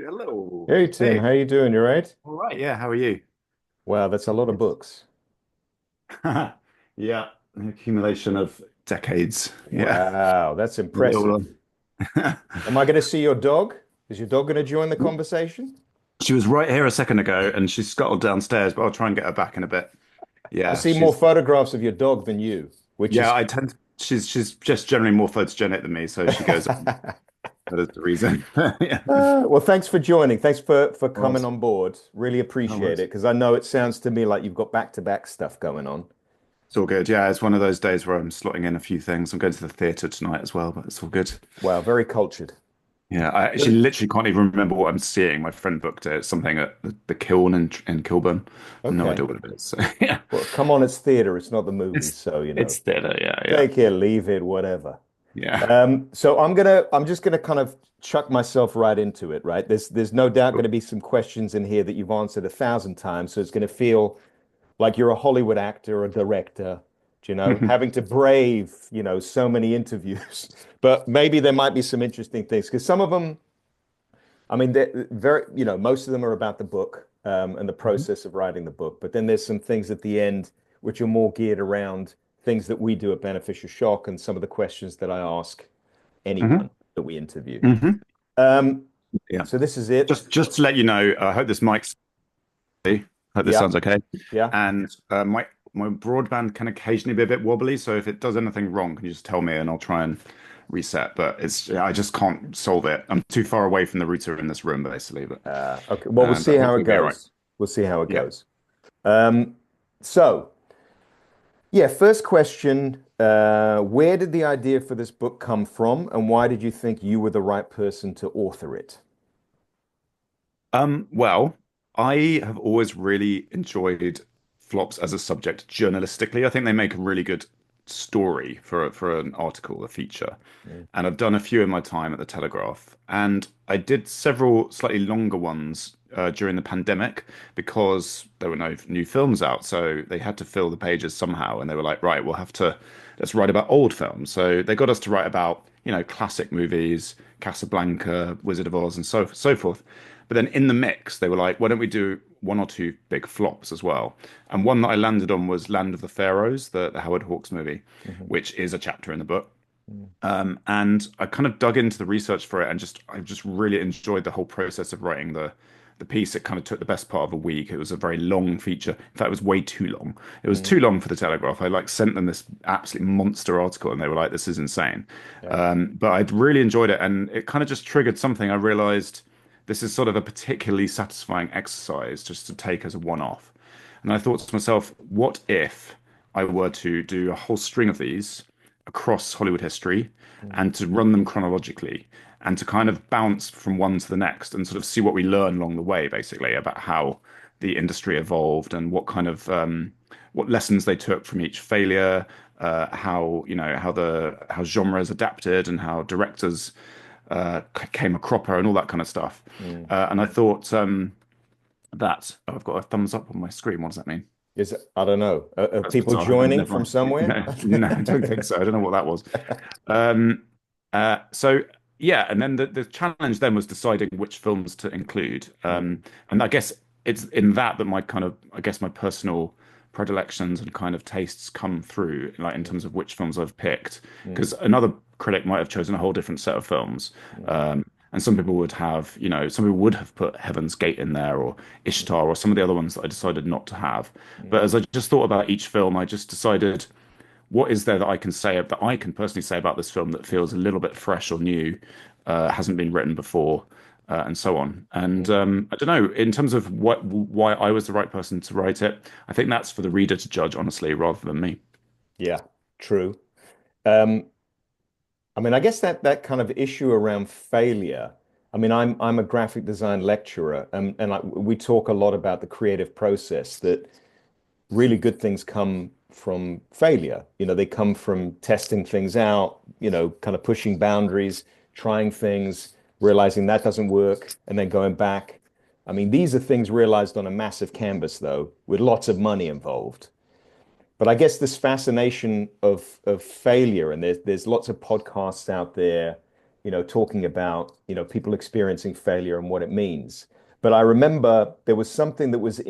Hello. Hey Tim, Hey. how you doing? You right? All right. Yeah. How are you? Wow, that's a lot of books. Yeah. An accumulation of decades. Yeah. Wow, that's Little, impressive. Am I going to see your dog? Is your dog going to join the conversation? She was right here a second ago and she scuttled downstairs, but I'll try and get her back in a bit. I Yeah. see more photographs of your dog than you, which Yeah, is I tend she's just generally more photogenic than me, so she goes on. That is the reason. Yeah. Well, thanks for joining. Thanks for coming Was. on board. Really That appreciate was. it because I know it sounds to me like you've got back-to-back stuff going on. It's all good. Yeah, it's one of those days where I'm slotting in a few things. I'm going to the theatre tonight as well, but it's all good. Wow, very cultured. Yeah, I actually literally can't even remember what I'm seeing. My friend booked it. It's something at the Kiln in Kilburn. No Okay. idea what it is. So, yeah, Well, come on, it's theater. It's not the movies, it's so it's theatre. Yeah, yeah, take it, leave it, whatever. yeah. So I'm just gonna kind of chuck myself right into it, right? There's no doubt going to be some questions in here that you've answered 1,000 times, so it's going to feel like you're a Hollywood actor or director, having to brave, so many interviews. But maybe there might be some interesting things because some of them, I mean, they're very, most of them are about the book and the process of writing the book. But then there's some things at the end which are more geared around things that we do at Beneficial Shock and some of the questions that I ask hmm anyone that we interview. hmm Um, Yeah. so this is it. Just to let you know, I hope this mic's. Hope this Yeah, sounds okay. yeah. And my broadband can occasionally be a bit wobbly, so if it does anything wrong, can you just tell me and I'll try and reset. But it's I just can't solve it. I'm too far away from the router in this room, basically. But Okay. Well, we'll see but how hopefully it it'll be all right. goes. We'll see how it Yeah. goes. Um, so yeah, first question. Where did the idea for this book come from, and why did you think you were the right person to author it? Well, I have always really enjoyed flops as a subject journalistically. I think they make a really good story for an article, a feature. Mm. And I've done a few in my time at the Telegraph. And I did several slightly longer ones during the pandemic because there were no new films out. So they had to fill the pages somehow. And they were like, right, let's write about old films. So they got us to write about, classic movies, Casablanca, Wizard of Oz, and so forth. But then in the mix, they were like, why don't we do one or two big flops as well? And one that I landed on was Land of the Pharaohs, the Howard Hawks movie, Mhm. which is a chapter in the book. Mm. And I kind of dug into the research for it and I just really enjoyed the whole process of writing the piece. It kind of took the best part of a week. It was a very long feature. In fact, it was way too long. It was Mm. too long for the Telegraph. I like sent them this absolute monster article and they were like, this is insane. Yeah. But I really enjoyed it and it kind of just triggered something. I realized this is sort of a particularly satisfying exercise just to take as a one-off. And I thought to myself, what if I were to do a whole string of these across Hollywood history Mm. and to run them chronologically and to kind of bounce from one to the next and sort of see what we learn along the way, basically, about how the industry evolved and what kind of what lessons they took from each failure, how how genres adapted and how directors came a cropper and all that kind of stuff. Mm. And I thought that I've got a thumbs up on my screen. What does that mean? I don't know. Are That's people bizarre. joining Never from mind. somewhere? No, no, I don't think so. I don't know what that was. Um, so yeah, and then the challenge then was deciding which films to include. Mm. And I guess it's in that my kind of I guess my personal predilections and kind of tastes come through, like in terms of which films I've picked. Mm. Because another critic might have chosen a whole different set of films. Mm. And some people would have, some people would have put Heaven's Gate in there or Mm. Ishtar or some of the other ones that I decided not to have. But Mm. as I just thought about each film, I just decided what is there that I can say that I can personally say about this film that feels a little bit fresh or new, hasn't been written before, and so on. And Mm. I don't know, in terms of why I was the right person to write it, I think that's for the reader to judge, honestly, rather than me. Yeah, true. Um, I mean, I guess that kind of issue around failure. I mean, I'm a graphic design lecturer, we talk a lot about the creative process that really good things come from failure. They come from testing things out, kind of pushing boundaries, trying things, realizing that doesn't work, and then going back. I mean, these are things realized on a massive canvas, though, with lots of money involved. But I guess this fascination of failure, and there's lots of podcasts out there, talking about, people experiencing failure and what it means. But I remember there was something that was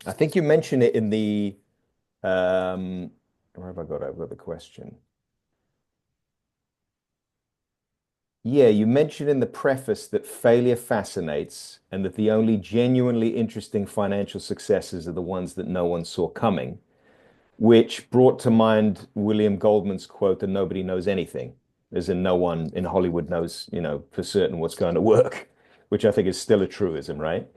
I think you mentioned it in where have I got over the question? Yeah, you mentioned in the preface that failure fascinates and that the only genuinely interesting financial successes are the ones that no one saw coming, which brought to mind William Goldman's quote that nobody knows anything, as in no one in Hollywood knows, for certain what's going to work, which I think is still a truism, right?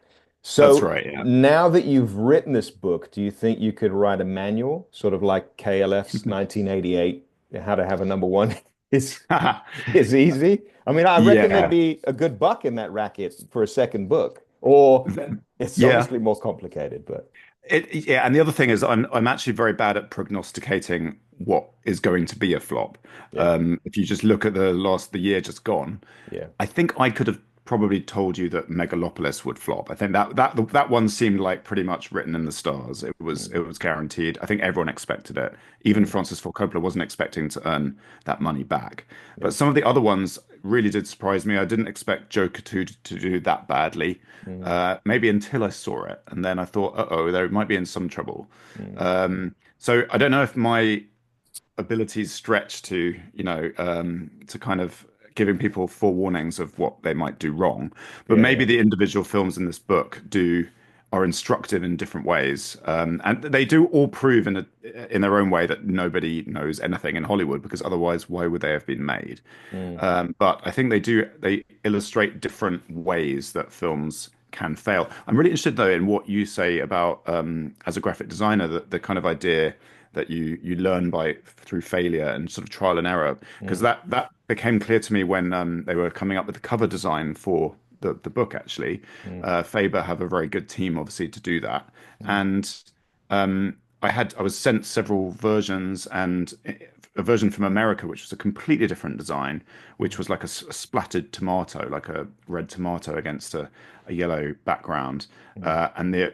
That's So right. Yeah. now that you've written this book, do you think you could write a manual, sort of like KLF's 1988, how to have a number one is is easy? I mean, I reckon there'd Yeah. be a good buck in that racket for a second book, or it's Yeah. obviously more complicated, but Yeah, and the other thing is I'm actually very bad at prognosticating what is going to be a flop. yeah, If you just look at the year just gone, yeah. I think I could have probably told you that Megalopolis would flop. I think that one seemed like pretty much written in the stars. Mm, It was guaranteed. I think everyone expected it. Even mm, Francis Ford Coppola wasn't expecting to earn that money back. yeah, But some of the other ones really did surprise me. I didn't expect Joker 2 to do that badly. mm, Maybe until I saw it, and then I thought, uh-oh, they might be in some trouble. mm, So I don't know if my abilities stretch to, to kind of giving people forewarnings of what they might do wrong. But yeah, maybe yeah. the individual films in this book are instructive in different ways, and they do all prove in their own way that nobody knows anything in Hollywood because otherwise, why would they have been made? Mm, But I think they illustrate different ways that films can fail. I'm really interested though in what you say about as a graphic designer, the kind of idea that you learn by through failure and sort of trial and error, because mm, that became clear to me when they were coming up with the cover design for the book actually. mm, Faber have a very good team obviously to do that, mm, and I was sent several versions and a version from America, which was a completely different design, which was like a splattered tomato, like a red tomato against a yellow background. mm, And the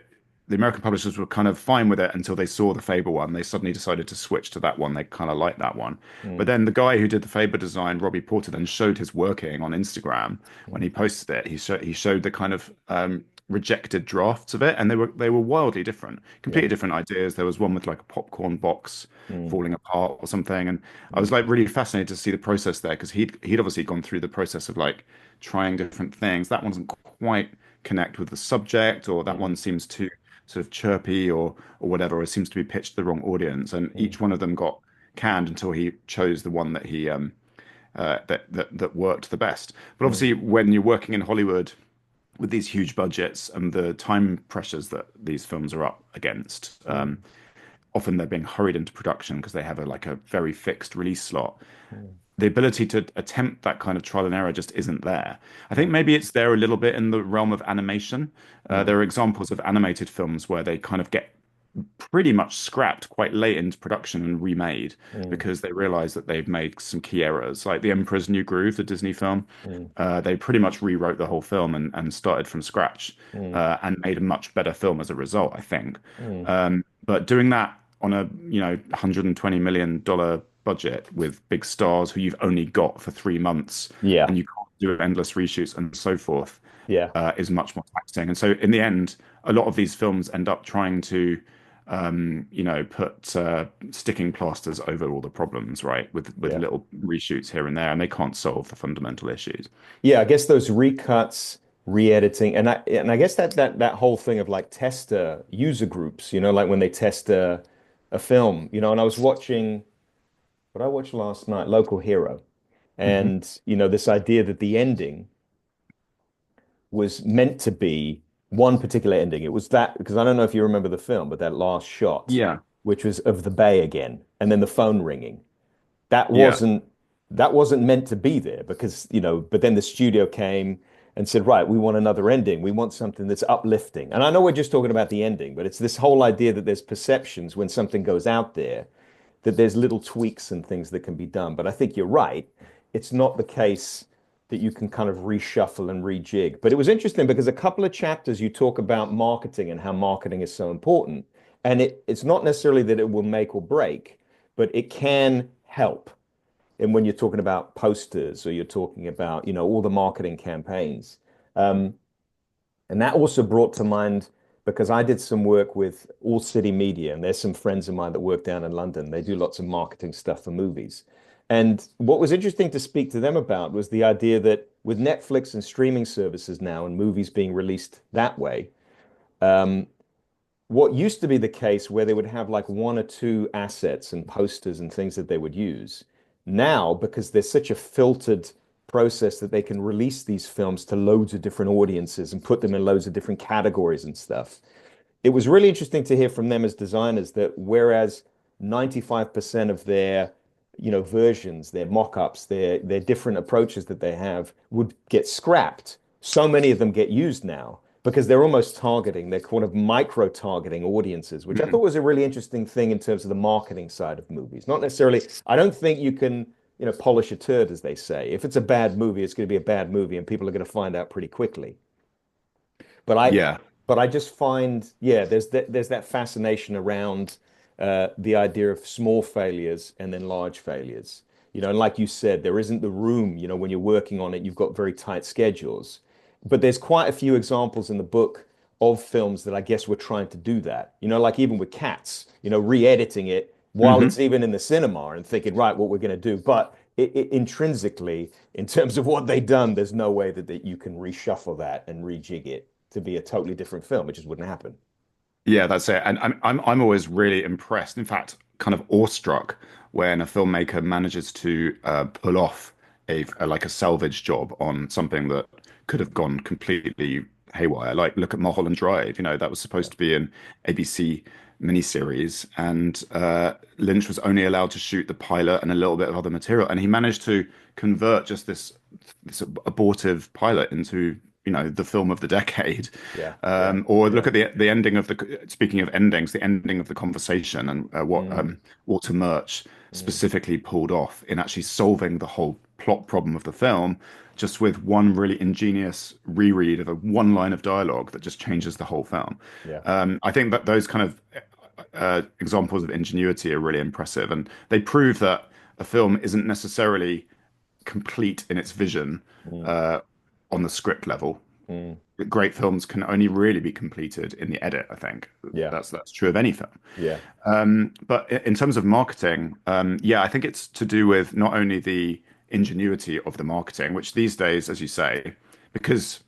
American publishers were kind of fine with it until they saw the Faber one. They suddenly decided to switch to that one. They kind of liked that one. But mm, then the guy who did the Faber design, Robbie Porter, then showed his working on Instagram when mm. he posted it. He showed the kind of rejected drafts of it, and they were wildly different, Yeah. completely different ideas. There was one with like a popcorn box Mm, falling apart or something, and I was mm, like really fascinated to see the process there because he'd obviously gone through the process of like trying different things. That one doesn't quite connect with the subject, or that mm, one seems too sort of chirpy or whatever, or it seems to be pitched to the wrong audience. And mm, each one of them got canned until he chose the one that that worked the best. But mm, obviously, when you're working in Hollywood with these huge budgets and the time pressures that these films are up against, mm, often they're being hurried into production because they have like a very fixed release slot. mm, The ability to attempt that kind of trial and error just isn't there. I think mm, maybe it's there a little bit in the realm of animation. mm, There are examples of animated films where they kind of get pretty much scrapped quite late into production and remade mm, because they realize that they've made some key errors. Like The Emperor's New Groove, the Disney film, mm, they pretty much rewrote the whole film and started from scratch mm, and made a much better film as a result, I think. mm. But doing that on a $120 million budget with big stars who you've only got for 3 months Yeah. and you can't do endless reshoots and so forth Yeah. is much more taxing. And so in the end, a lot of these films end up trying to put sticking plasters over all the problems, right? With Yeah. little reshoots here and there, and they can't solve the fundamental issues. Yeah, I guess those recuts, re-editing, and I guess that whole thing of like tester user groups, like when they test a film, and I was watching what I watched last night, Local Hero, Hmm. and this idea that the ending was meant to be one particular ending. It was that because I don't know if you remember the film, but that last shot, Yeah, which was of the bay again, and then the phone ringing. That yeah, wasn't that wasn't meant to be there because, but then the studio came and said, right, we want another ending. We want something that's uplifting. And I know we're just talking about the ending, but it's this whole idea that there's perceptions when something goes out there, that there's little tweaks and things that can be done. But I think you're right. It's not the case that you can kind of reshuffle and rejig. But it was interesting because a couple of chapters you talk about marketing and how marketing is so important. And it's not necessarily that it will make or break, but it can help. and when you're talking about posters or you're talking about, all the marketing campaigns. Um, and that also brought to mind because I did some work with All City Media, and there's some friends of mine that work down in London. They do lots of marketing stuff for movies. And what was interesting to speak to them about was the idea that with Netflix and streaming services now and movies being released that way, um, what used to be the case where they would have like one or two assets and posters and things that they would use. Now, because there's such a filtered process that they can release these films to loads of different audiences and put them in loads of different categories and stuff, it was really interesting to hear from them as designers that whereas 95% of their versions, their mock-ups, their different approaches that they have would get scrapped, so many of them get used now because they're almost targeting, they're kind of micro targeting audiences, which I thought Mhm. was a really interesting thing in terms of the marketing side of movies. Not necessarily, I don't think you can polish a turd, as they say. If it's a bad movie, it's going to be a bad movie, and people are going to find out pretty quickly. But I, Yeah. but I just find, yeah, there's that fascination around the idea of small failures and then large failures. And like you said, there isn't the room. When you're working on it, you've got very tight schedules. But there's quite a few examples in the book of films that I guess were trying to do that. Like even with Cats, re-editing it while it's Hmm. even in the cinema and thinking, right, what we're going to do. But intrinsically, in terms of what they've done, there's no way that you can reshuffle that and rejig it to be a totally different film. It just wouldn't happen. Yeah, that's it. And I'm always really impressed, in fact, kind of awestruck when a filmmaker manages to pull off like a salvage job on something that could have gone completely haywire. Like look at Mulholland Drive, that was Yeah. supposed to be an ABC miniseries, and Lynch was only allowed to shoot the pilot and a little bit of other material, and he managed to convert just this abortive pilot into the film of the decade. Yeah. Yeah. Or look Yeah. at the ending of the, speaking of endings, the ending of the conversation and what Mm, Walter Murch mm, specifically pulled off in actually solving the whole plot problem of the film, just with one really ingenious reread of a one line of dialogue that just mm. changes the whole film. Yeah. I think that those kind of examples of ingenuity are really impressive, and they prove that a film isn't necessarily complete in its vision Mm, uh, on the script level. mm. Great films can only really be completed in the edit, I think. Yeah. That's true of any film. Yeah. But in terms of marketing, yeah, I think it's to do with not only the ingenuity of the marketing, which these days, as you say, because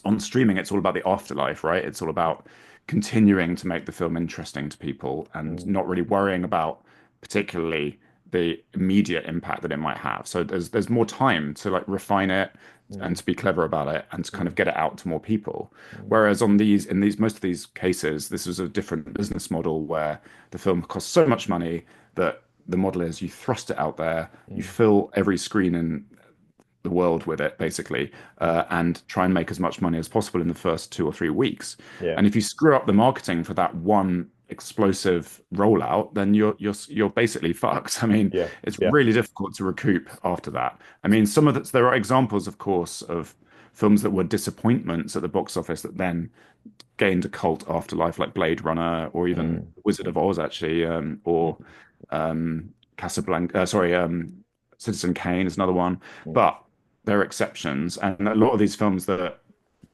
on streaming, it's all about the afterlife, right? It's all about continuing to make the film interesting to people and Mm, not really worrying about particularly the immediate impact that it might have. So there's more time to like refine it and mm, to be clever about it and to kind of mm, get it out to more people. mm, Whereas on these in these most of these cases, this was a different business model where the film costs so much money that the model is you thrust it out there, you mm, fill every screen in the world with it basically, mm. and try and make as much money as possible in the first 2 or 3 weeks. Yeah. And if you screw up the marketing for that one explosive rollout, then you're basically fucked. I mean, Yeah. it's Yeah. really difficult to recoup after that. I mean, there are examples, of course, of films that were disappointments at the box office that then gained a cult afterlife, like Blade Runner or even Mm, Wizard of Oz, actually, or mm, Casablanca. Sorry, Citizen Kane is another one. mm, But there are exceptions, and a lot of these films that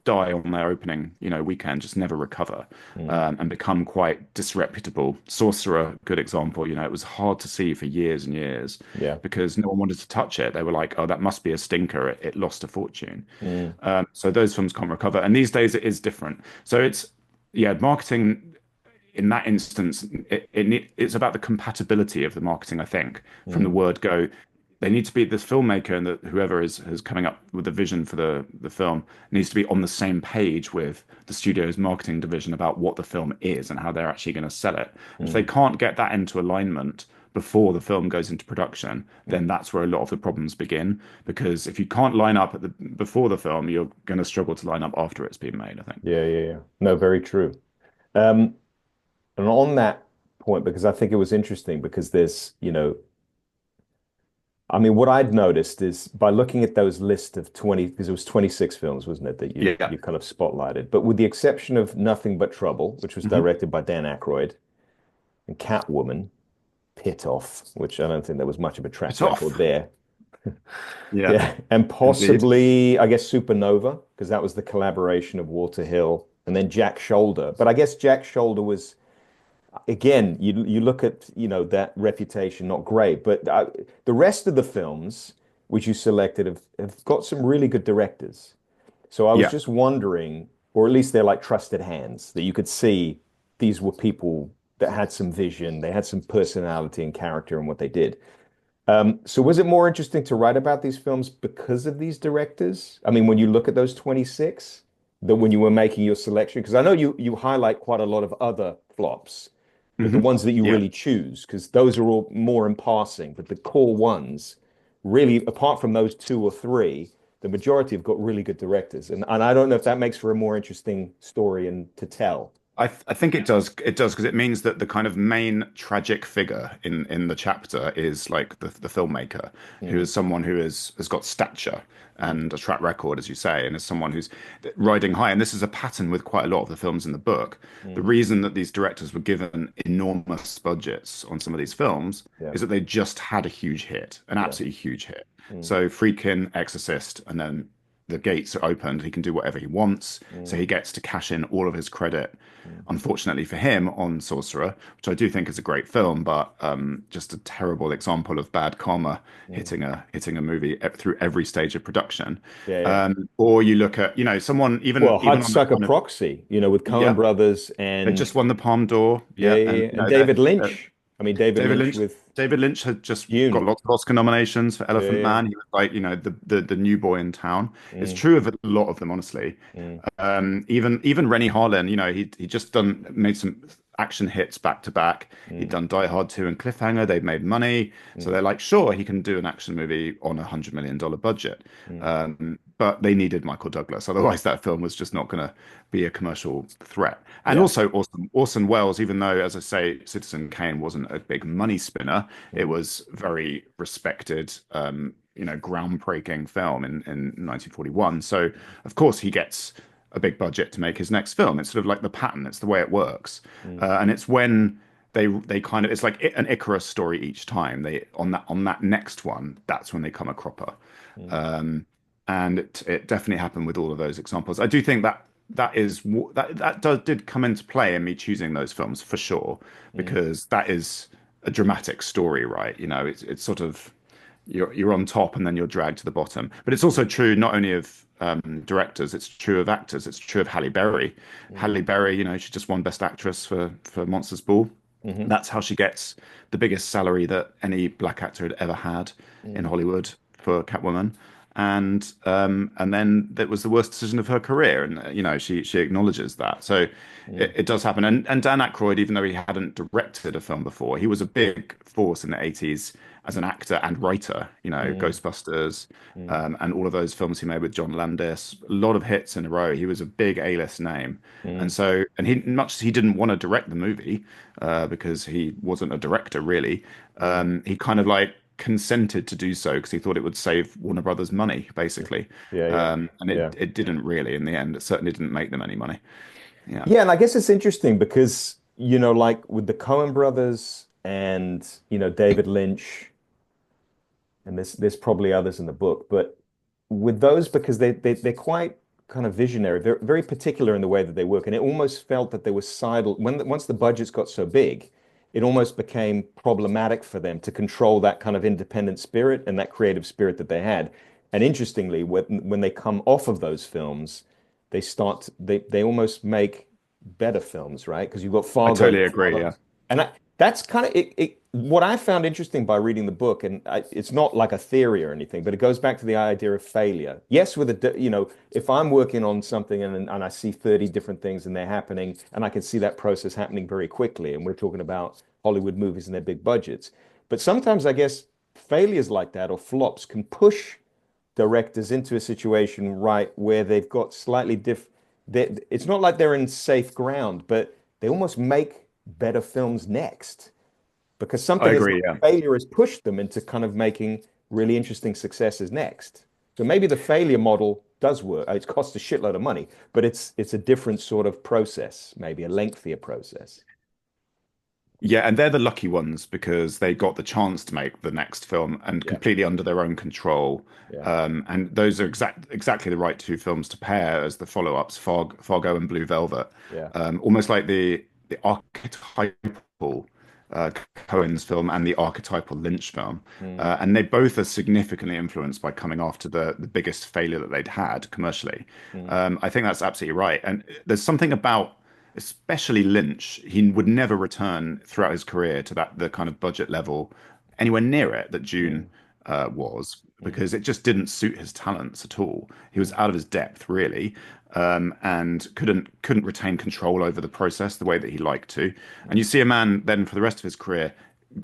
die on their opening, weekend just never recover mm. and become quite disreputable. Sorcerer, good example. It was hard to see for years and years Yeah. because no one wanted to touch it. They were like, "Oh, that must be a stinker. It lost a fortune." Mm, So those films can't recover. And these days it is different. So yeah, marketing in that instance, it's about the compatibility of the marketing, I think, from the mm, word go. They need to be this filmmaker and whoever is coming up with the vision for the film needs to be on the same page with the studio's marketing division about what the film is and how they're actually going to sell it. And if they mm, can't get that into alignment before the film goes into production, then mm. that's where a lot of the problems begin. Because if you can't line up before the film, you're going to struggle to line up after it's been made, I think. Yeah. Yeah. Yeah. No, very true. Um, and on that point, because I think it was interesting because I mean, what I'd noticed is by looking at those list of 20, because it was 26 films, wasn't it, that you Yeah. you kind of spotlighted. But with the exception of Nothing But Trouble, which was Hmm. directed by Dan Aykroyd, and Catwoman, Pit Off, which I don't think there was much of a track It's record off. there. Yeah, Yeah, and indeed. possibly, I guess, Supernova, because that was the collaboration of Walter Hill and then Jack Shoulder. But I guess Jack Shoulder was, again, you look at, that reputation, not great. But the rest of the films which you selected have got some really good directors. So I was Yeah. just wondering, or at least they're like trusted hands, that you could see these were people that had some vision, they had some personality and character in what they did. So was it more interesting to write about these films because of these directors? I mean, when you look at those 26, that when you were making your selection, because I know you highlight quite a lot of other flops, but the Hmm. ones that you Yeah. really choose, because those are all more in passing, but the core ones, really, apart from those two or three, the majority have got really good directors. And I don't know if that makes for a more interesting story and to tell. I think it does. It does because it means that the kind of main tragic figure in the chapter is like the filmmaker, who Mm, is someone who has got stature and a track record, as you say, and is someone who's riding high. And this is a pattern with quite a lot of the films in the book. The mm, reason that these directors were given enormous budgets on some of these films yeah, is that they just had a huge hit, an yeah, absolutely huge hit. mm, So Freakin', Exorcist, and then the gates are opened. He can do whatever he wants. So mm, he gets to cash in all of his credit, mm, unfortunately for him, on Sorcerer, which I do think is a great film, but just a terrible example of bad karma mm. hitting a movie through every stage of production. Yeah, yeah. Or you look at, someone Well, even on that Hudsucker kind of, Proxy, with Coen yeah, Brothers they and just won the Palme d'Or, yeah, yeah, yeah, and yeah. And David Lynch. I mean, David David Lynch Lynch. with David Lynch had just got Dune. lots of Oscar nominations for Yeah, Elephant yeah. Man. He was like, the new boy in town. It's Mm, true of a lot of them, honestly. mm, Even Rennie Harlin, he just done made some action hits back to back. He'd mm, done Die Hard 2 and Cliffhanger. They've made money, so mm, they're like, sure, he can do an action movie on $100 million budget. mm. But they needed Michael Douglas, otherwise that film was just not going to be a commercial threat. And Yeah. also Orson Welles, even though, as I say, Citizen Kane wasn't a big money spinner, it Mm, was very respected. Groundbreaking film in 1941. So, of course, he gets a big budget to make his next film. It's sort of like the pattern. It's the way it works, mm, and it's when they kind of it's like an Icarus story each time. They on that next one, that's when they come a cropper, mm, um, and it definitely happened with all of those examples. I do think that did come into play in me choosing those films for sure, mm, because that is a dramatic story, right? It's sort of you're on top and then you're dragged to the bottom. But it's also true not only of directors, it's true of actors. It's true of Halle Berry. mm, Halle Berry, she just won Best Actress for Monsters Ball. mhm, That's how she gets the biggest salary that any black actor had ever had in mm, Hollywood for Catwoman. And then that was the worst decision of her career, and she acknowledges that. So mm, it does happen. And Dan Aykroyd, even though he hadn't directed a film before, he was a big force in the 80s as an actor and writer. mm, Ghostbusters, mm, and all of those films he made with John Landis, a lot of hits in a row. He was a big A-list name, and mm, so and he much as he didn't want to direct the movie because he wasn't a director really, mm. he kind of like consented to do so because he thought it would save Warner Brothers money, basically. Yeah, yeah, And yeah. it didn't really in the end. It certainly didn't make them any money. Yeah. Yeah, and I guess it's interesting because, like with the Coen brothers and, David Lynch, and there's probably others in the book, but with those because they're quite kind of visionary. They're very particular in the way that they work, and it almost felt that there was sidle once the budgets got so big, it almost became problematic for them to control that kind of independent spirit and that creative spirit that they had. And interestingly, when they come off of those films, they almost make better films, right? Because you've got I Fargo totally that agree. Yeah. follows, and that's kind of it. What I found interesting by reading the book, and it's not like a theory or anything, but it goes back to the idea of failure. Yes, if I'm working on something and I see 30 different things and they're happening, and I can see that process happening very quickly, and we're talking about Hollywood movies and their big budgets. But sometimes I guess failures like that or flops can push directors into a situation, right, where they've got slightly it's not like they're in safe ground, but they almost make better films next because I something is agree. like Yeah. failure has pushed them into kind of making really interesting successes next. So maybe the failure model does work. It costs a shitload of money, but it's a different sort of process, maybe a lengthier process. Yeah, and they're the lucky ones because they got the chance to make the next film and Yeah, completely under their own control. yeah, And those are exactly the right two films to pair as the follow-ups, Fargo and Blue Velvet. yeah. Almost like the archetypal uh, Coen's film and the archetypal Lynch film. Mm, And they both are significantly influenced by coming after the biggest failure that they'd had commercially. mm, I think that's absolutely right. And there's something about especially Lynch, he would never return throughout his career to the kind of budget level anywhere near it that June mm, was, mm, because it just didn't suit his talents at all. He was mm, out of his depth, really, and couldn't retain control over the process the way that he liked to. And you mm, see a man then for the rest of his career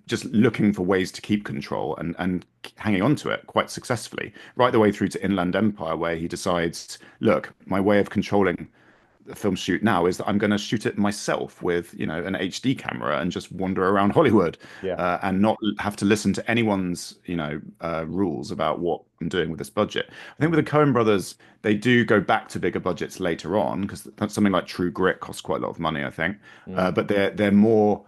just looking for ways to keep control and hanging on to it quite successfully, right the way through to Inland Empire, where he decides, look, my way of controlling the film shoot now is that I'm going to shoot it myself with, an HD camera and just wander around Hollywood, yeah. and not have to listen to anyone's, rules about what I'm doing with this budget. I think Mm, with the Coen brothers, they do go back to bigger budgets later on because something like True Grit costs quite a lot of money, I think. mm, But they're more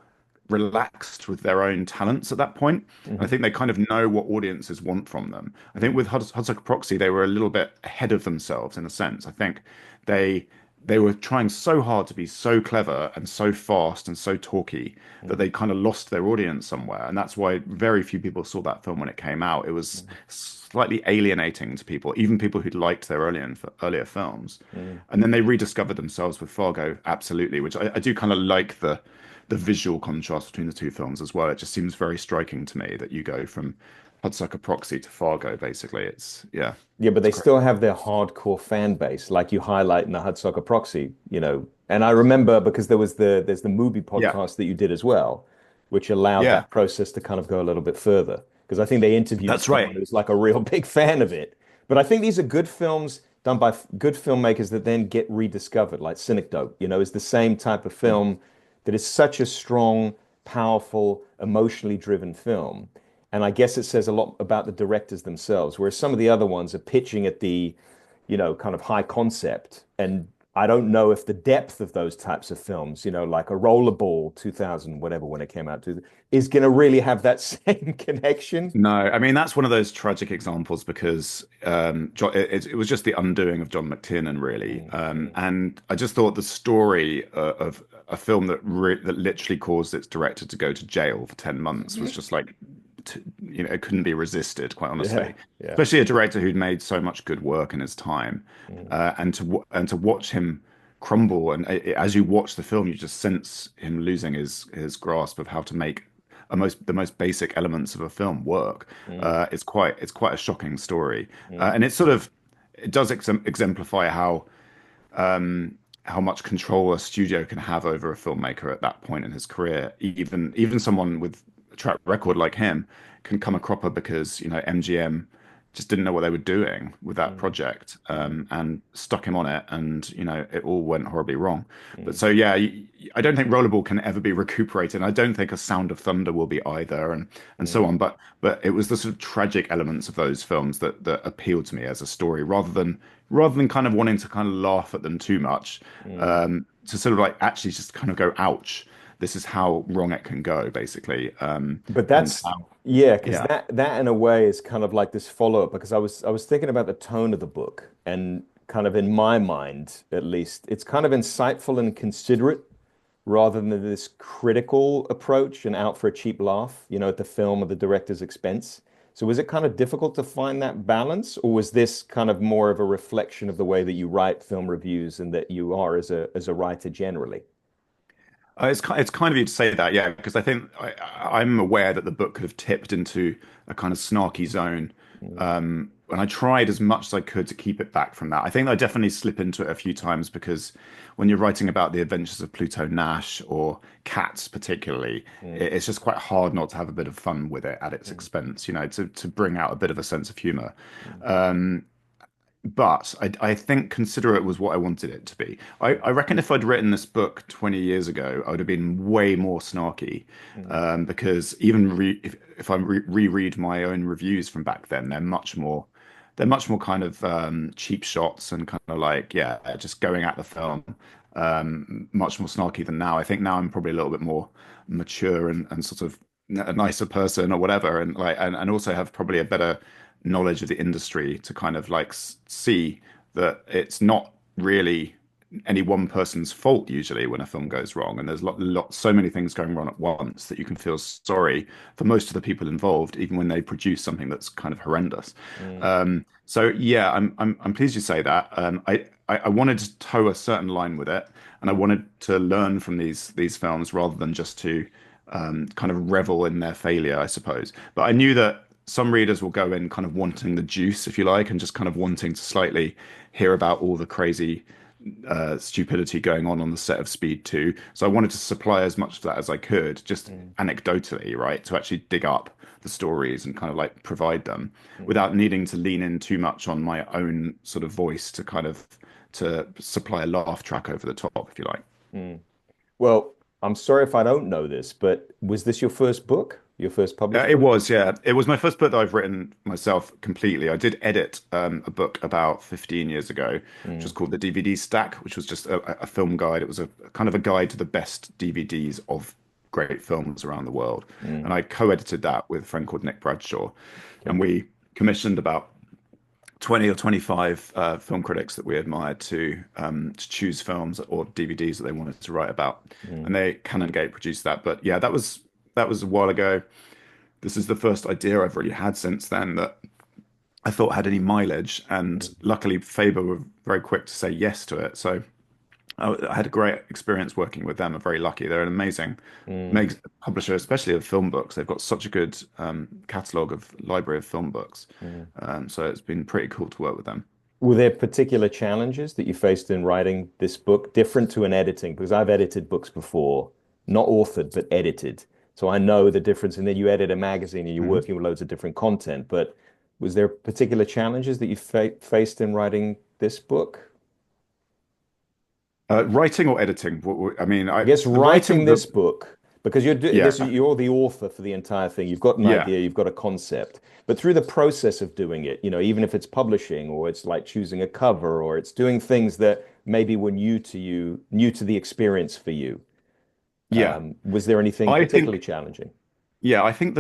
relaxed with their own talents at that point. And I mhm, think they kind of know what audiences want from them. I think mm, with Hudsucker Proxy, they were a little bit ahead of themselves in a sense. I think they they were trying so hard to be so clever and so fast and so talky that mm, they kind of lost their audience somewhere. And that's why very few people saw that film when it came out. It was mm, slightly alienating to people, even people who'd liked their earlier films. mm. And then they rediscovered themselves with Fargo, absolutely, which I do kind of like the visual contrast between the two films as well. It just seems very striking to me that you go from Hudsucker Proxy to Fargo, basically. Yeah, Yeah, but it's they great. still have their hardcore fan base, like you highlight in the Hudsucker Proxy, you know. And I remember because there's the movie Yeah, podcast that you did as well, which allowed yeah, that process to kind of go a little bit further. Because I think they interviewed that's someone right. who's like a real big fan of it. But I think these are good films done by good filmmakers that then get rediscovered, like Cynic Dope, is the same type of film that is such a strong, powerful, emotionally driven film. And I guess it says a lot about the directors themselves, whereas some of the other ones are pitching at the, kind of high concept. And I don't know if the depth of those types of films, like a Rollerball 2000, whatever, when it came out, is going to really have that same connection. No, I mean that's one of those tragic examples because it was just the undoing of John McTiernan, really. Mm, And I just thought the story of a film that literally caused its director to go to jail for 10 months was mm. just like, it couldn't be resisted, quite Yeah, honestly. yeah. Especially a director who'd made so much good work in his time, Mm, and to watch him crumble, and as you watch the film, you just sense him losing his grasp of how to make the most basic elements of a film work. mm, It's quite a shocking story, mm, and it does exemplify how much control a studio can have over a filmmaker at that point in his career. Even someone with a track record like him can come a cropper because MGM just didn't know what they were doing with that mm, project, mm, and stuck him on it, and it all went horribly wrong. But mm, so yeah, I don't think Rollerball can ever be recuperated. I don't think A Sound of Thunder will be either, and so mm, on. But it was the sort of tragic elements of those films that appealed to me as a story, rather than kind of wanting to kind of laugh at them too much, mm. to sort of like actually just kind of go, ouch, this is how wrong it can go, basically. But And that's yeah, because yeah, that in a way is kind of like this follow-up because I was thinking about the tone of the book and kind of in my mind at least it's kind of insightful and considerate rather than this critical approach and out for a cheap laugh, at the film or the director's expense. So was it kind of difficult to find that balance, or was this kind of more of a reflection of the way that you write film reviews and that you are as a writer generally? it's kind of you to say that, yeah, because I think I'm aware that the book could have tipped into a kind of snarky zone. Mm, And I tried as much as I could to keep it back from that. I think I definitely slip into it a few times because when you're writing about the adventures of Pluto Nash or Cats, particularly, mm, it's just quite hard not to have a bit of fun with it at its mm, expense, to bring out a bit of a sense of humor. mm, But I think Considerate was what I wanted it to be. I reckon if I'd written this book 20 years ago, I would have been way more snarky. mm, Because even if I reread my own reviews from back then, they're much more kind of cheap shots and kind of like, yeah, just going at the film. much more snarky than now. I think now I'm probably a little bit more mature and sort of a nicer person or whatever, and and also have probably a better knowledge of the industry to kind of like see that it's not really any one person's fault usually when a film goes wrong, and there's so many things going wrong at once that you can feel sorry for most of the people involved, even when they produce something that's kind of horrendous. Mm, So yeah, I'm pleased you say that. I wanted to toe a certain line with it, and I wanted to learn from these films rather than just to kind of revel in their failure, I suppose. But I knew that some readers will go in kind of wanting the juice, if you like, and just kind of wanting to slightly hear about all the crazy stupidity going on the set of Speed 2. So I wanted to supply as much of that as I could, just mm, anecdotally, right? To actually dig up the stories and kind of like provide them mm, without needing to lean in too much on my own sort of voice to kind of to supply a laugh track over the top, if you like. mm. Well, I'm sorry if I don't know this, but was this your first book? Your first published It book? was, yeah. It was my first book that I've written myself completely. I did edit a book about 15 years ago, which was Mm, called The DVD Stack, which was just a film guide. It was a kind of a guide to the best DVDs of great films around the world. mm, And I co-edited that with a friend called Nick Bradshaw. And okay. we commissioned about 20 or 25 film critics that we admired to choose films or DVDs that they wanted to write about. Mm, And they Canongate produced that. But yeah, that was a while ago. This is the first idea I've really had since then that I thought had any mileage, and mm, luckily Faber were very quick to say yes to it. So I had a great experience working with them. I'm very lucky. They're an amazing mm, publisher, especially of film books. They've got such a good catalogue of library of film books. mm. So it's been pretty cool to work with them. Were there particular challenges that you faced in writing this book, different to an editing? Because I've edited books before, not authored, but edited. So I know the difference. And then you edit a magazine and you're Mhm. working with loads of different content. But was there particular challenges that you faced in writing this book? Writing or editing? I mean, I guess the writing, writing this book, because yeah, you're the author for the entire thing. You've got an yeah. idea, you've got a concept, but through the process of doing it, even if it's publishing or it's like choosing a cover or it's doing things that maybe were new to you, new to the experience for you, Yeah, was there anything I particularly think challenging? yeah, I think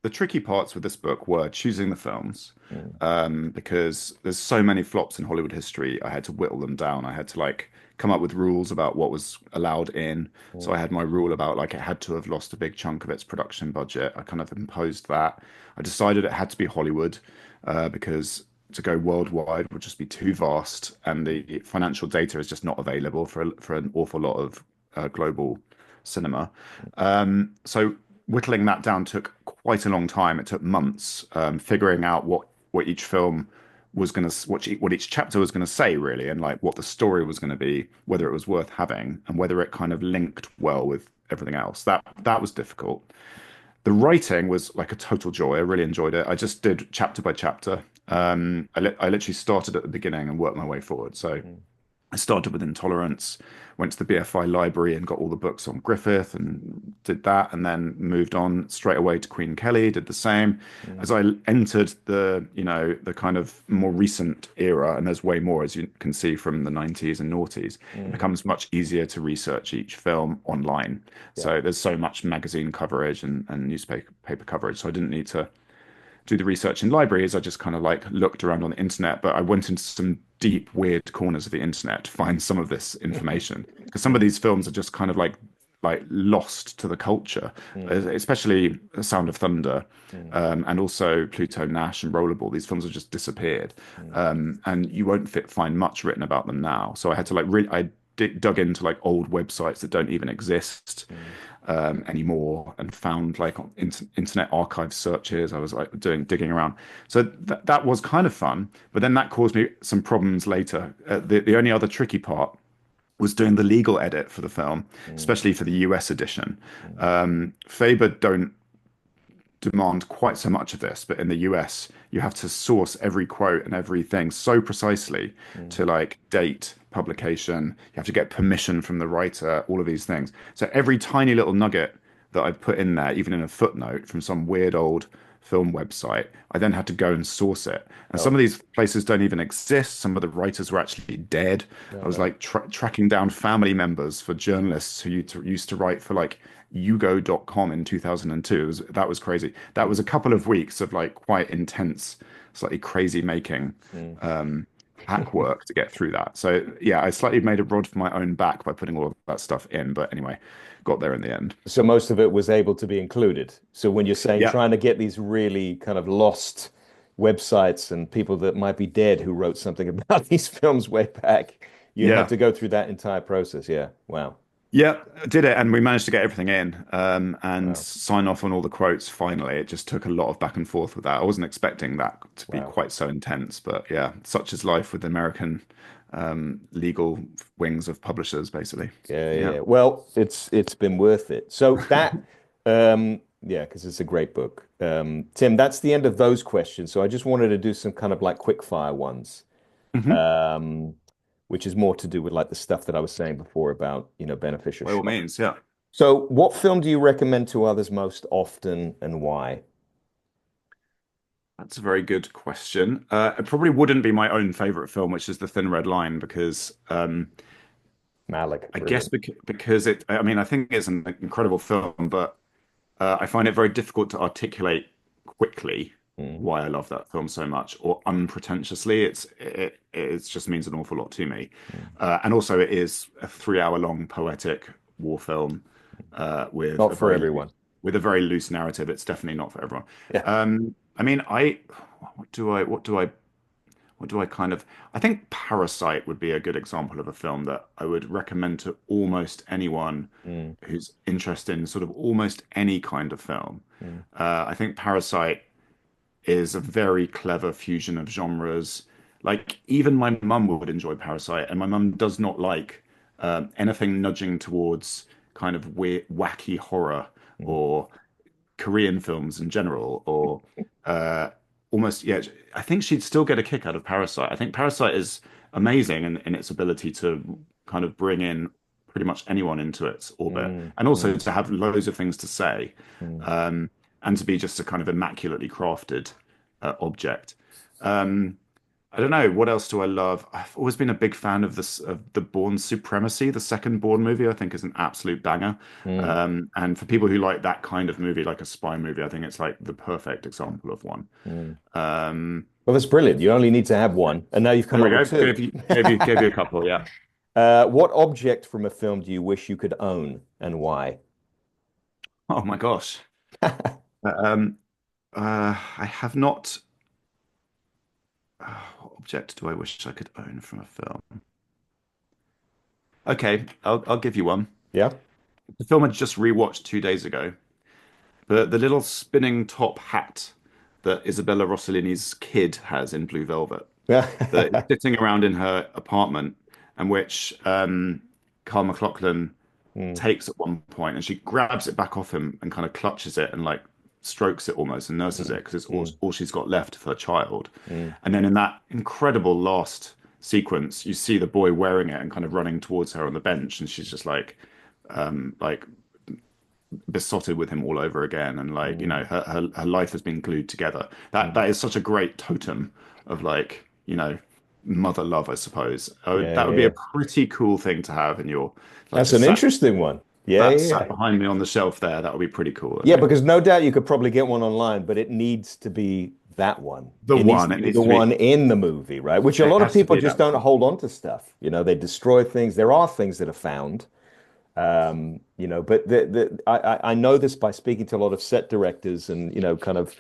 the tricky parts with this book were choosing the films, Mm, because there's so many flops in Hollywood history. I had to whittle them down. I had to like come up with rules about what was allowed in. So I mm, had my rule about like it had to have lost a big chunk of its production budget. I kind of imposed that. I decided it had to be Hollywood, because to go worldwide would just be too vast, and the financial data is just not available for an awful lot of global cinema. So whittling that down took quite a long time. It took months, figuring out what each film was going to what each chapter was going to say really, and like what the story was going to be, whether it was worth having, and whether it kind of linked well with everything else. That was difficult. The writing was like a total joy. I really enjoyed it. I just did chapter by chapter. I literally started at the beginning and worked my way forward. So mm, I started with Intolerance, went to the BFI library and got all the books on Griffith and did that, and then moved on straight away to Queen Kelly, did the same. mm, As I entered the kind of more recent era, and there's way more, as you can see from the 90s and noughties, it mm, becomes much easier to research each film online. yeah. So there's so much magazine coverage and newspaper paper coverage. So I didn't need to do the research in libraries. I just kind of like looked around on the internet, but I went into some deep, weird corners of the internet to find some of this information because some of Mm, these films are just kind of like lost to the culture, mm, especially Sound of Thunder, mm, and also Pluto Nash and Rollerball. These films have just disappeared, mm, and you won't find much written about them now. So I had to like really I dug into like old websites that don't even exist mm, anymore, and found like on internet archive searches. I was like digging around. So that was kind of fun, but then that caused me some problems later. The only other tricky part was doing the legal edit for the film, mm, especially for the US edition. mm, Faber don't demand quite so much of this, but in the US, you have to source every quote and everything so precisely mm, to like date, publication. You have to get permission from the writer, all of these things. So every tiny little nugget that I put in there, even in a footnote from some weird old film website. I then had to go and source it. And some Oh, of these places don't even exist. Some of the writers were actually dead. I no, was no. like tracking down family members for journalists who used to write for like Yugo.com in 2002. That was crazy. That Mm, was a couple of weeks of like quite intense, slightly crazy making mm. um, hack work to get through that. So yeah, I slightly made a rod for my own back by putting all of that stuff in. But anyway, got there in the end. So most of it was able to be included. So when you're saying Yeah, trying to get these really kind of lost websites and people that might be dead who wrote something about these films way back, you had yeah. to go through that entire process. Yeah. Wow. Yeah, did it, and we managed to get everything in and Wow. sign off on all the quotes finally. It just took a lot of back and forth with that. I wasn't expecting that to be Wow. quite so intense, but yeah, such is life with American legal wings of publishers, basically. Yeah, yeah, Yeah. yeah. Well, it's been worth it. So that yeah, because it's a great book. Tim, that's the end of those questions. So I just wanted to do some kind of like quick fire ones. Hmm. Um, which is more to do with like the stuff that I was saying before about, beneficial By all shock. means, yeah. So what film do you recommend to others most often and why? That's a very good question. It probably wouldn't be my own favorite film, which is The Thin Red Line, because Malick, I guess brilliant. because it, I mean, I think it's an incredible film, but I find it very difficult to articulate quickly Mm, why I love that film so much, or unpretentiously. It just means an awful lot to me, mm. and also it is a 3 hour long poetic war film with Not for everyone. with a very loose narrative. It's definitely not for everyone. Yeah. I mean, I what do I kind of I think Parasite would be a good example of a film that I would recommend to almost anyone Mm, who's interested in sort of almost any kind of film. mm, I think Parasite is a very clever fusion of genres. Like even my mum would enjoy Parasite, and my mum does not like anything nudging towards kind of weird, wacky horror mm, or Korean films in general, or uh, almost, yeah, I think she'd still get a kick out of Parasite. I think Parasite is amazing in its ability to kind of bring in pretty much anyone into its orbit, mm, and also mm, to have loads of things to say, mm. and to be just a kind of immaculately crafted object. Um, I don't know. What else do I love? I've always been a big fan of this of the Bourne Supremacy. The second Bourne movie, I think, is an absolute banger. Mm, And for people who like that kind of movie, like a spy movie, I think it's like the perfect example of one. mm. Um, Well, that's brilliant. You only need to have one, and now you've come there we up with go. two. Gave you a couple. Yeah. What object from a film do you wish you could own and Oh my gosh. Um, I have not. What object do I wish I could own from a film? Okay, I'll give you one. Yeah. The film I just rewatched 2 days ago. The little spinning top hat that Isabella Rossellini's kid has in Blue Velvet, that is sitting around in her apartment, and which Carl MacLachlan Mm, takes at one point, and she grabs it back off him and kind of clutches it and like strokes it almost and nurses it mm, because it's mm, all she's got left of her child. mm, And then in that incredible last sequence, you see the boy wearing it and kind of running towards her on the bench, and she's just like besotted with him all over again, and like mm, her life has been glued together. That mm. is such a great totem of like mother love, I suppose. Yeah, That yeah, would be yeah. a pretty cool thing to have in your like That's just an interesting one. Yeah, sat yeah, sat yeah. behind me on the shelf there. That would be pretty cool, I Yeah, think. because no doubt you could probably get one online, but it needs to be that one. The It needs one, to it be needs the to be, one in the movie, right? Which a it lot of has to people be just that don't one. hold on to stuff. They destroy things. There are things that are found. But I know this by speaking to a lot of set directors and kind of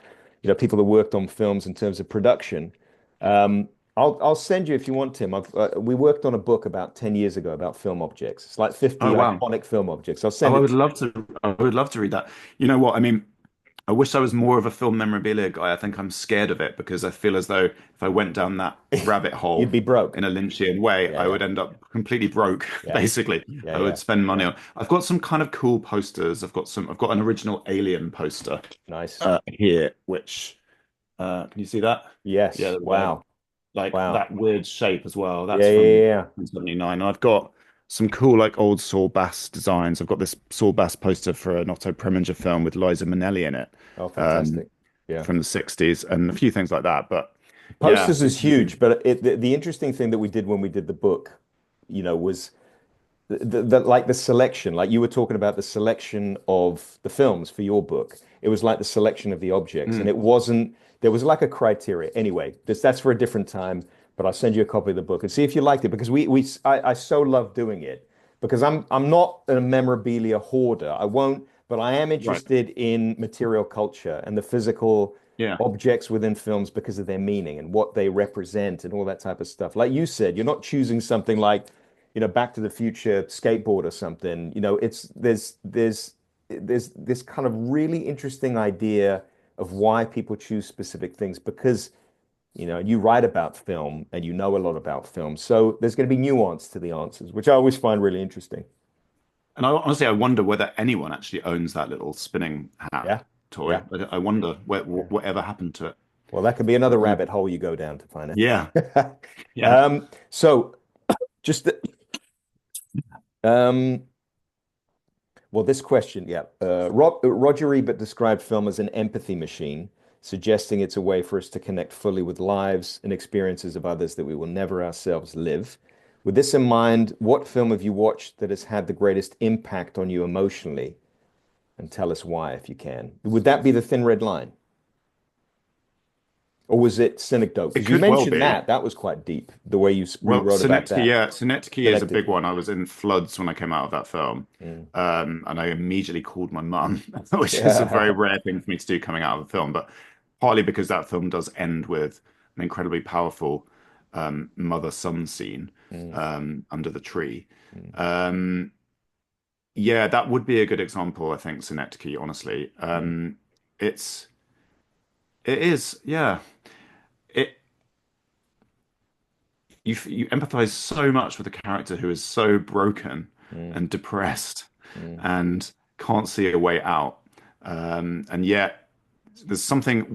people that worked on films in terms of production. Um, I'll send you if you want, Tim. We worked on a book about 10 years ago about film objects. It's like 50 Oh wow. iconic film objects. I'll Oh, send it. I would love to read that. You know what? I mean, I wish I was more of a film memorabilia guy. I think I'm scared of it because I feel as though if I went down that rabbit You'd hole be broke. in a Lynchian way, Yeah, I yeah, would end up completely broke, yeah, basically. yeah, I would yeah, spend money yeah. on. I've got some kind of cool posters. I've got an original Alien poster Nice. here, which can you see that? Yeah, Yes. there we go. Wow. Like Wow. that weird shape as well. Yeah, That's yeah, from yeah, 79. And I've got some cool like old Saul Bass designs. I've got this Saul Bass poster for an Otto Preminger film with Liza Minnelli in it. yeah. Oh, Um, fantastic. Yeah. from the 60s and a few things like that. But yeah, Posters is huge, but the interesting thing that we did when we did the book, was like the selection, like you were talking about the selection of the films for your book. It was like the selection of the objects, and mm, it wasn't, there was like a criteria. Anyway, that's for a different time, but I'll send you a copy of the book and see if you liked it because I so love doing it because I'm not a memorabilia hoarder. I won't, but I am right. interested in material culture and the physical Yeah. objects within films because of their meaning and what they represent and all that type of stuff. Like you said, you're not choosing something like, Back to the Future skateboard or something. It's there's this kind of really interesting idea of why people choose specific things because, you write about film and you know a lot about film. So there's going to be nuance to the answers, which I always find really interesting. And honestly, I wonder whether anyone actually owns that little spinning hat Yeah. toy. Yeah. I wonder Yeah. whatever happened to it. Well, that could be another Um, rabbit hole you go down to find yeah, it. yeah. So just um, well, this question, yeah. Roger Ebert described film as an empathy machine, suggesting it's a way for us to connect fully with lives and experiences of others that we will never ourselves live. With this in mind, what film have you watched that has had the greatest impact on you emotionally? And tell us why, if you can. Would that be The Thin Red Line? Or was it Synecdoche? It Because you could well mentioned be. that. That was quite deep, the way you Well, wrote about Synecdoche, that. yeah, Synecdoche is a Synecdoche. big one. I was in floods when I came out of that film. Mm. And I immediately called my mum, which is a very Yeah. rare thing for me to do coming out of a film, but partly because that film does end with an incredibly powerful mother-son scene Mm, under the tree. mm, Um, yeah, that would be a good example, I think, Synecdoche, honestly. mm, It's it is, yeah. It you empathize so much with a character who is so broken mm, and depressed mm. and can't see a way out. And yet there's something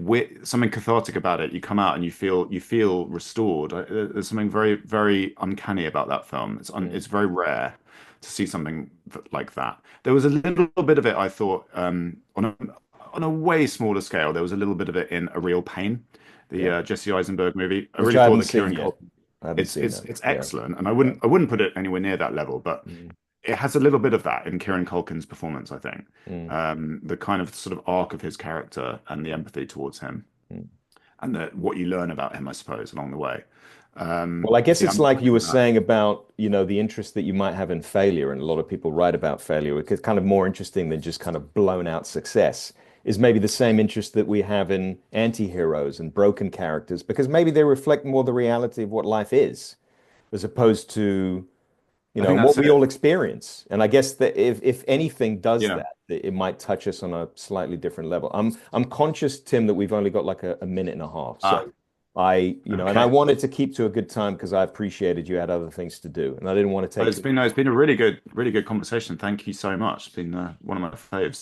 cathartic about it. You come out and you feel restored. There's something very, very uncanny about that film. Mm. It's very rare to see something like that. There was a little bit of it, I thought, on a way smaller scale. There was a little bit of it in A Real Pain, the Yeah, Jesse Eisenberg movie. I which really I thought haven't that seen Kieran yet. Culkin I haven't it's seen it's that. it's Yeah, excellent, and I yeah. wouldn't put it anywhere near that level, but Mm, it has a little bit of that in Kieran Culkin's performance, I think. mm, The kind of sort of arc of his character and the empathy towards him, mm. and what you learn about him, I suppose, along the way. Well, I guess The it's like you understanding were of that. saying about, the interest that you might have in failure, and a lot of people write about failure, which is kind of more interesting than just kind of blown out success, is maybe the same interest that we have in anti-heroes and broken characters, because maybe they reflect more the reality of what life is, as opposed to I think and what that's we it. all experience. And I guess that if anything does Yeah. that, it might touch us on a slightly different level. I'm conscious, Tim, that we've only got like a minute and a half. So Ah, and I okay. wanted to keep to a good time because I appreciated you had other things to do, and I didn't want to Well, take too it's been a really good conversation. Thank you so much. It's been one of my faves.